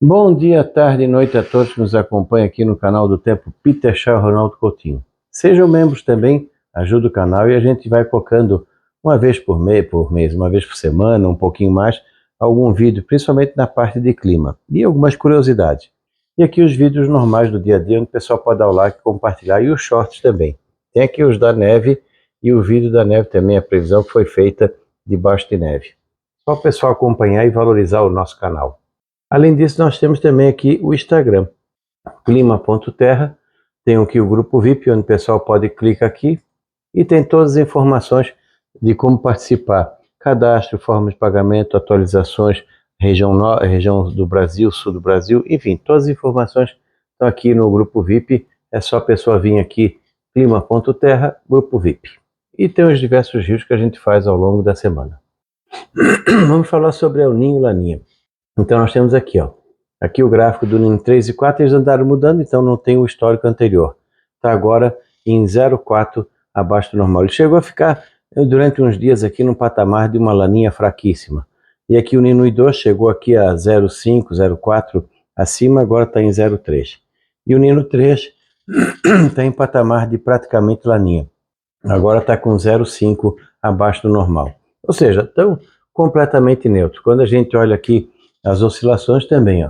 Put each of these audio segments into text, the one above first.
Bom dia, tarde e noite a todos que nos acompanham aqui no canal do Tempo Peter Shaw Ronaldo Coutinho. Sejam membros também, ajuda o canal e a gente vai colocando uma vez por mês, uma vez por semana, um pouquinho mais, algum vídeo, principalmente na parte de clima e algumas curiosidades. E aqui os vídeos normais do dia a dia, onde o pessoal pode dar o like, compartilhar, e os shorts também. Tem aqui os da neve e o vídeo da neve também, a previsão que foi feita debaixo de neve. Só o pessoal acompanhar e valorizar o nosso canal. Além disso, nós temos também aqui o Instagram, clima.terra, tem aqui o grupo VIP, onde o pessoal pode clicar aqui e tem todas as informações de como participar, cadastro, forma de pagamento, atualizações, região do Brasil, sul do Brasil, enfim, todas as informações estão aqui no grupo VIP, é só a pessoa vir aqui, clima.terra, grupo VIP. E tem os diversos rios que a gente faz ao longo da semana. Vamos falar sobre El Ninho e Laninha. Então nós temos aqui, aqui o gráfico do Ninho 3 e 4, eles andaram mudando, então não tem o histórico anterior. Está agora em 0,4 abaixo do normal. Ele chegou a ficar durante uns dias aqui no patamar de uma laninha fraquíssima. E aqui o Ninho 2 chegou aqui a 0,5, 0,4 acima, agora está em 0,3. E o Ninho 3 está em patamar de praticamente laninha. Agora está com 0,5 abaixo do normal. Ou seja, estão completamente neutros. Quando a gente olha aqui as oscilações também,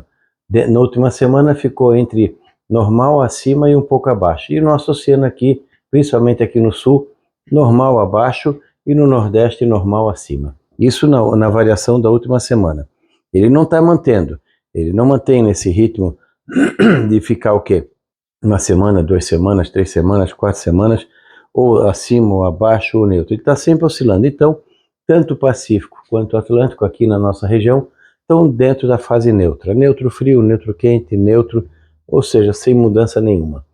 na última semana ficou entre normal acima e um pouco abaixo. E o nosso oceano aqui, principalmente aqui no sul, normal abaixo e no nordeste normal acima. Isso na variação da última semana. Ele não está mantendo, ele não mantém nesse ritmo de ficar o quê? Uma semana, 2 semanas, 3 semanas, 4 semanas, ou acima ou abaixo ou neutro. Ele está sempre oscilando. Então, tanto o Pacífico quanto o Atlântico aqui na nossa região estão dentro da fase neutra, neutro frio, neutro quente, neutro, ou seja, sem mudança nenhuma.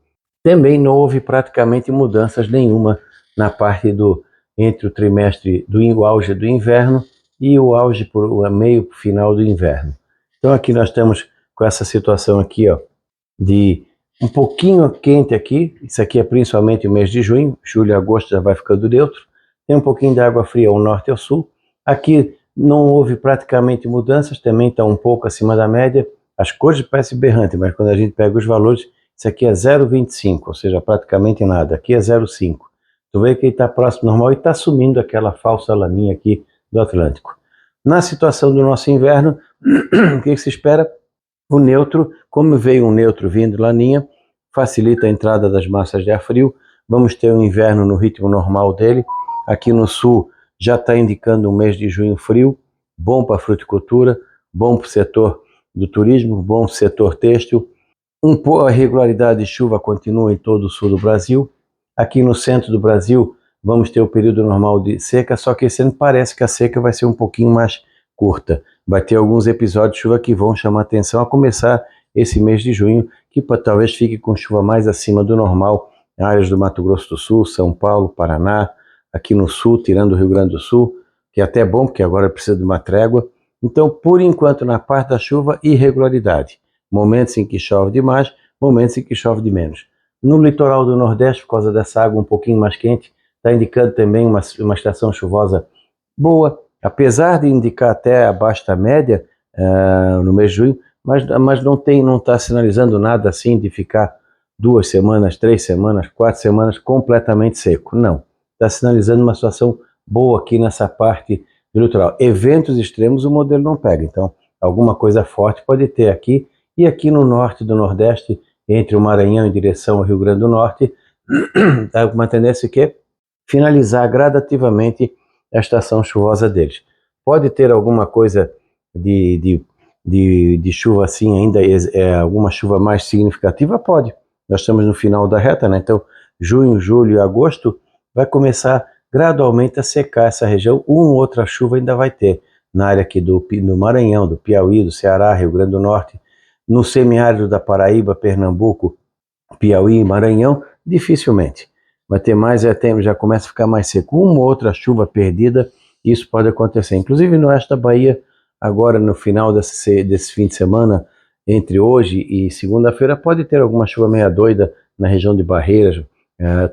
Também não houve praticamente mudanças nenhuma na parte entre o trimestre do auge do inverno e o auge por o meio final do inverno. Então aqui nós estamos com essa situação aqui, de um pouquinho quente aqui, isso aqui é principalmente o mês de junho, julho e agosto já vai ficando neutro, tem um pouquinho de água fria ao norte e ao sul, aqui não houve praticamente mudanças, também está um pouco acima da média, as cores parecem berrante, mas quando a gente pega os valores, isso aqui é 0,25, ou seja, praticamente nada, aqui é 0,5. Tu vê que ele está próximo do normal e está sumindo aquela falsa laninha aqui do Atlântico. Na situação do nosso inverno, o que se espera? O neutro, como veio um neutro vindo laninha, facilita a entrada das massas de ar frio, vamos ter um inverno no ritmo normal dele, aqui no sul, já está indicando um mês de junho frio, bom para a fruticultura, bom para o setor do turismo, bom para o setor têxtil. A irregularidade de chuva continua em todo o sul do Brasil. Aqui no centro do Brasil vamos ter o período normal de seca, só que esse ano parece que a seca vai ser um pouquinho mais curta. Vai ter alguns episódios de chuva que vão chamar atenção a começar esse mês de junho, que talvez fique com chuva mais acima do normal, em áreas do Mato Grosso do Sul, São Paulo, Paraná, aqui no sul, tirando o Rio Grande do Sul, que é até bom, porque agora precisa de uma trégua. Então, por enquanto, na parte da chuva, irregularidade. Momentos em que chove demais, momentos em que chove de menos. No litoral do Nordeste, por causa dessa água um pouquinho mais quente, está indicando também uma estação chuvosa boa, apesar de indicar até abaixo da média no mês de junho, mas não está sinalizando nada assim de ficar 2 semanas, 3 semanas, 4 semanas completamente seco. Não. Está sinalizando uma situação boa aqui nessa parte do litoral. Eventos extremos o modelo não pega, então alguma coisa forte pode ter aqui, e aqui no norte do Nordeste, entre o Maranhão em direção ao Rio Grande do Norte, está uma tendência que é finalizar gradativamente a estação chuvosa deles. Pode ter alguma coisa de chuva assim ainda, alguma chuva mais significativa? Pode. Nós estamos no final da reta, né? Então junho, julho e agosto vai começar gradualmente a secar essa região. Uma ou outra chuva ainda vai ter na área aqui do Maranhão, do Piauí, do Ceará, Rio Grande do Norte, no semiárido da Paraíba, Pernambuco, Piauí e Maranhão, dificilmente. Vai ter mais, já começa a ficar mais seco. Uma ou outra chuva perdida, isso pode acontecer. Inclusive no oeste da Bahia, agora no final desse fim de semana, entre hoje e segunda-feira, pode ter alguma chuva meia doida na região de Barreiras,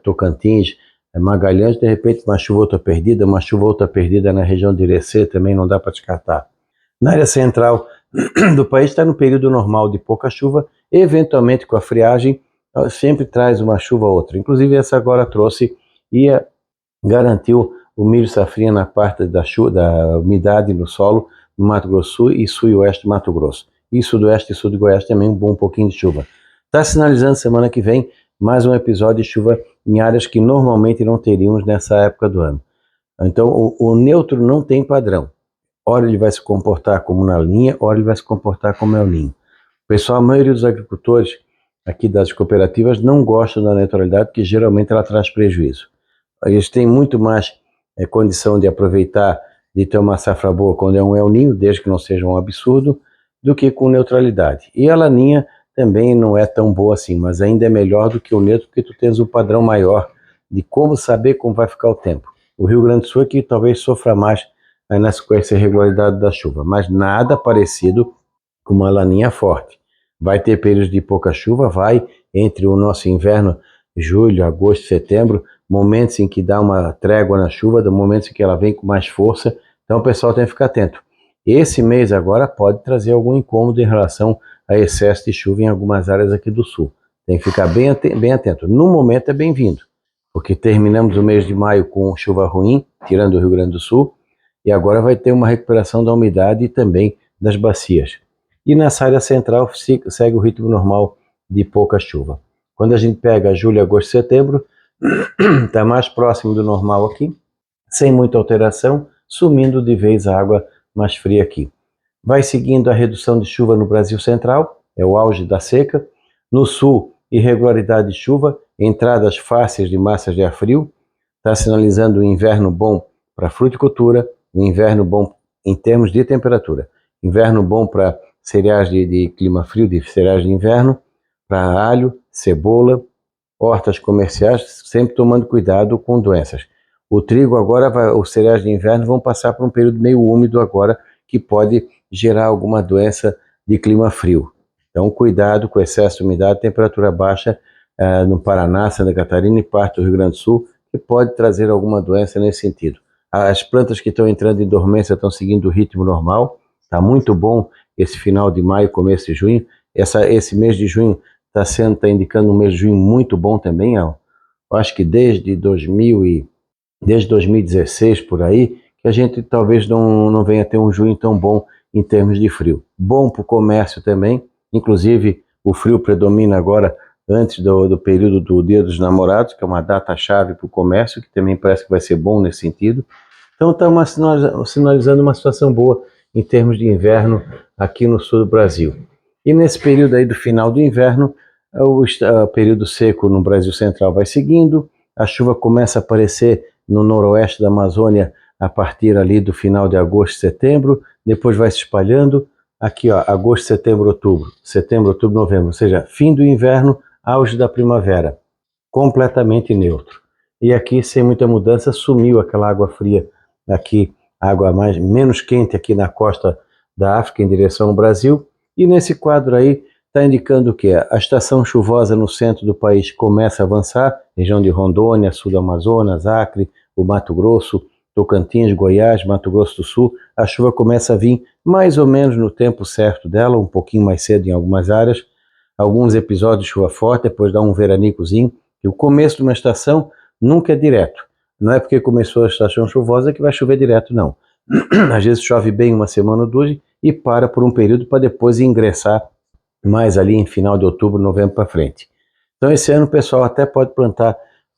Tocantins, Magalhães, de repente uma chuva outra perdida na região de Irecê, também não dá para descartar. Na área central, do país está no período normal de pouca chuva, eventualmente com a friagem, sempre traz uma chuva ou outra. Inclusive essa agora trouxe e garantiu o milho safrinha na parte da umidade no solo no Mato Grosso e sul e oeste do Mato Grosso. E sudoeste e sul de Goiás também um bom pouquinho de chuva. Está sinalizando semana que vem mais um episódio de chuva em áreas que normalmente não teríamos nessa época do ano. Então o neutro não tem padrão. Ora ele vai se comportar como na linha, ora ele vai se comportar como El Ninho. Pessoal, a maioria dos agricultores aqui das cooperativas não gostam da neutralidade, porque geralmente ela traz prejuízo. Eles têm muito mais condição de aproveitar, de ter uma safra boa quando é um El Ninho, desde que não seja um absurdo, do que com neutralidade. E a laninha também não é tão boa assim, mas ainda é melhor do que o neutro, porque tu tens um padrão maior de como saber como vai ficar o tempo. O Rio Grande do Sul aqui talvez sofra mais com essa irregularidade da chuva, mas nada parecido com uma laninha forte. Vai ter períodos de pouca chuva, vai entre o nosso inverno, julho, agosto, setembro, momentos em que dá uma trégua na chuva, momentos em que ela vem com mais força, então o pessoal tem que ficar atento. Esse mês agora pode trazer algum incômodo em relação a excesso de chuva em algumas áreas aqui do sul. Tem que ficar bem atento. No momento é bem-vindo, porque terminamos o mês de maio com chuva ruim, tirando o Rio Grande do Sul, e agora vai ter uma recuperação da umidade e também das bacias. E nessa área central segue o ritmo normal de pouca chuva. Quando a gente pega julho, agosto, setembro, está mais próximo do normal aqui, sem muita alteração, sumindo de vez a água mais fria aqui. Vai seguindo a redução de chuva no Brasil Central, é o auge da seca. No sul, irregularidade de chuva, entradas fáceis de massas de ar frio, está sinalizando um inverno bom para fruticultura, um inverno bom em termos de temperatura, inverno bom para cereais de clima frio, de cereais de inverno, para alho, cebola, hortas comerciais, sempre tomando cuidado com doenças. O trigo agora, os cereais de inverno vão passar por um período meio úmido agora, que pode gerar alguma doença de clima frio. Então, cuidado com excesso de umidade, temperatura baixa no Paraná, Santa Catarina e parte do Rio Grande do Sul, que pode trazer alguma doença nesse sentido. As plantas que estão entrando em dormência estão seguindo o ritmo normal, está muito bom esse final de maio, começo de junho. Esse mês de junho está indicando um mês de junho muito bom também. Eu acho que desde 2016 por aí, que a gente talvez não venha ter um junho tão bom em termos de frio. Bom para o comércio também, inclusive o frio predomina agora antes do período do Dia dos Namorados, que é uma data-chave para o comércio, que também parece que vai ser bom nesse sentido. Então estamos sinalizando uma situação boa em termos de inverno aqui no sul do Brasil. E nesse período aí do final do inverno, o período seco no Brasil Central vai seguindo, a chuva começa a aparecer no noroeste da Amazônia a partir ali do final de agosto, setembro, depois vai se espalhando, aqui ó, agosto, setembro, outubro, novembro, ou seja, fim do inverno, auge da primavera, completamente neutro. E aqui, sem muita mudança, sumiu aquela água fria aqui, água menos quente aqui na costa da África em direção ao Brasil, e nesse quadro aí está indicando o que? A estação chuvosa no centro do país começa a avançar, região de Rondônia, sul do Amazonas, Acre, o Mato Grosso, Tocantins, Goiás, Mato Grosso do Sul, a chuva começa a vir mais ou menos no tempo certo dela, um pouquinho mais cedo em algumas áreas, alguns episódios de chuva forte, depois dá um veranicozinho, e o começo de uma estação nunca é direto. Não é porque começou a estação chuvosa que vai chover direto, não. Às vezes chove bem uma semana ou duas e para por um período para depois ingressar mais ali em final de outubro, novembro para frente. Então esse ano o pessoal até pode plantar,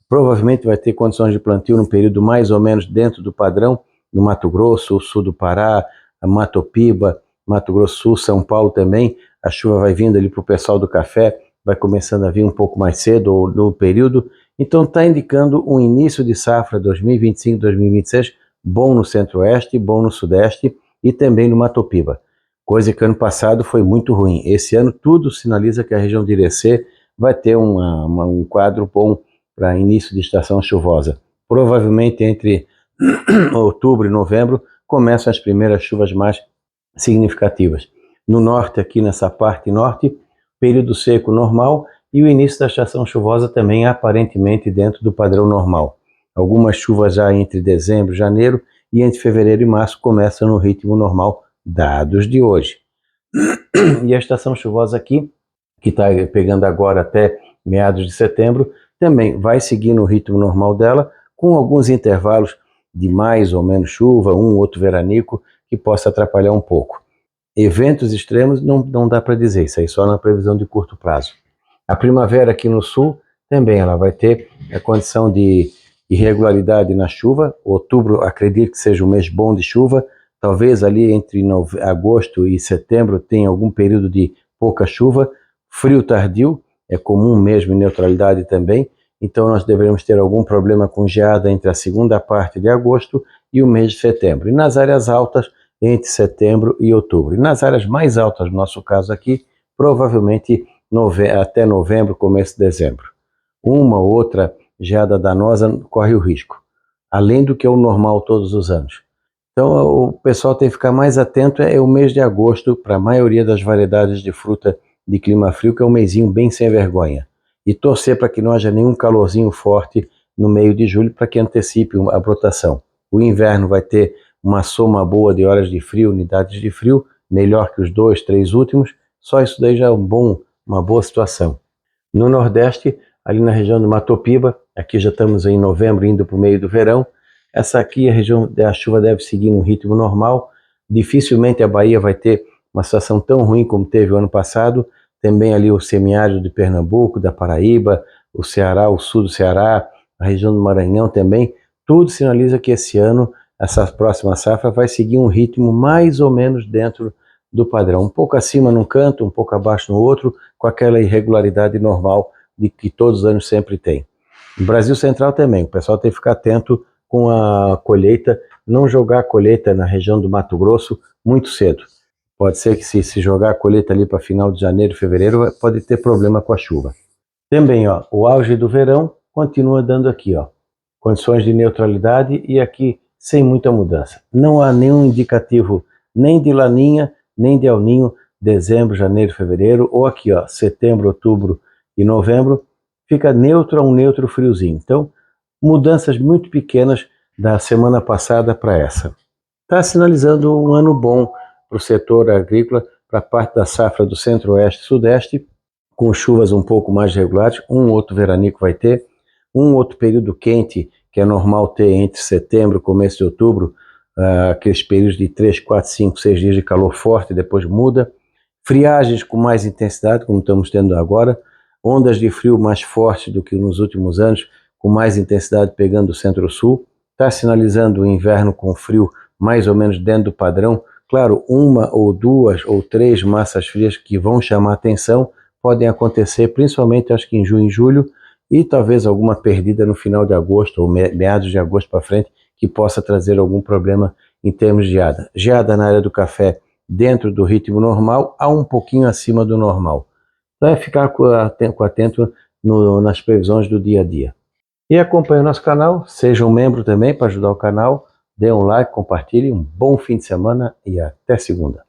provavelmente vai ter condições de plantio num período mais ou menos dentro do padrão, no Mato Grosso, sul do Pará, Matopiba, Mato Grosso do Sul, São Paulo também, a chuva vai vindo ali para o pessoal do café, vai começando a vir um pouco mais cedo ou no período, então está indicando um início de safra 2025-2026 bom no centro-oeste, bom no sudeste e também no Matopiba, coisa que ano passado foi muito ruim. Esse ano tudo sinaliza que a região de Irecê vai ter um quadro bom para início de estação chuvosa. Provavelmente entre outubro e novembro começam as primeiras chuvas mais significativas. No norte, aqui nessa parte norte, período seco normal e o início da estação chuvosa também aparentemente dentro do padrão normal. Algumas chuvas já entre dezembro e janeiro e entre fevereiro e março começam no ritmo normal, dados de hoje. E a estação chuvosa aqui, que está pegando agora até meados de setembro, também vai seguir no ritmo normal dela, com alguns intervalos de mais ou menos chuva, um outro veranico, que possa atrapalhar um pouco. Eventos extremos não dá para dizer, isso aí só na previsão de curto prazo. A primavera aqui no sul também ela vai ter a condição de irregularidade na chuva. Outubro acredito que seja um mês bom de chuva, talvez ali entre agosto e setembro tenha algum período de pouca chuva, frio tardio, é comum mesmo em neutralidade também, então nós deveremos ter algum problema com geada entre a segunda parte de agosto e o mês de setembro. E nas áreas altas, entre setembro e outubro. E nas áreas mais altas, no nosso caso aqui, provavelmente até novembro, começo de dezembro. Uma ou outra geada danosa corre o risco, além do que é o normal todos os anos. Então o pessoal tem que ficar mais atento, é o mês de agosto para a maioria das variedades de fruta de clima frio, que é um mesinho bem sem vergonha. E torcer para que não haja nenhum calorzinho forte no meio de julho para que antecipe a brotação. O inverno vai ter uma soma boa de horas de frio, unidades de frio, melhor que os 2, 3 últimos, só isso daí já é uma boa situação. No Nordeste, ali na região do Matopiba, aqui já estamos em novembro, indo para o meio do verão, essa aqui, a região da chuva deve seguir num ritmo normal, dificilmente a Bahia vai ter uma situação tão ruim como teve o ano passado, também ali o semiárido de Pernambuco, da Paraíba, o Ceará, o sul do Ceará, a região do Maranhão também, tudo sinaliza que esse ano, essa próxima safra vai seguir um ritmo mais ou menos dentro do padrão, um pouco acima num canto, um pouco abaixo no outro, com aquela irregularidade normal de que todos os anos sempre tem. No Brasil Central também, o pessoal tem que ficar atento com a colheita, não jogar a colheita na região do Mato Grosso muito cedo. Pode ser que se jogar a colheita ali para final de janeiro, fevereiro, pode ter problema com a chuva. Também, ó, o auge do verão continua dando aqui, ó, condições de neutralidade e aqui sem muita mudança. Não há nenhum indicativo nem de laninha, nem de El Ninho, dezembro, janeiro, fevereiro, ou aqui, ó, setembro, outubro e novembro, fica neutro a um neutro friozinho. Então, mudanças muito pequenas da semana passada para essa. Está sinalizando um ano bom para o setor agrícola, para a parte da safra do centro-oeste e sudeste, com chuvas um pouco mais regulares, um outro veranico vai ter, um outro período quente, que é normal ter entre setembro e começo de outubro, aqueles períodos de 3, 4, 5, 6 dias de calor forte, depois muda, friagens com mais intensidade, como estamos tendo agora, ondas de frio mais fortes do que nos últimos anos, com mais intensidade pegando o centro-sul, está sinalizando o inverno com frio mais ou menos dentro do padrão. Claro, uma ou duas ou três massas frias que vão chamar atenção podem acontecer, principalmente acho que em junho e julho, e talvez alguma perdida no final de agosto ou meados de agosto para frente, que possa trazer algum problema em termos de geada. Geada na área do café dentro do ritmo normal, a um pouquinho acima do normal. Então é ficar atento nas previsões do dia a dia. E acompanhe o nosso canal, seja um membro também para ajudar o canal, dê um like, compartilhe, um bom fim de semana e até segunda.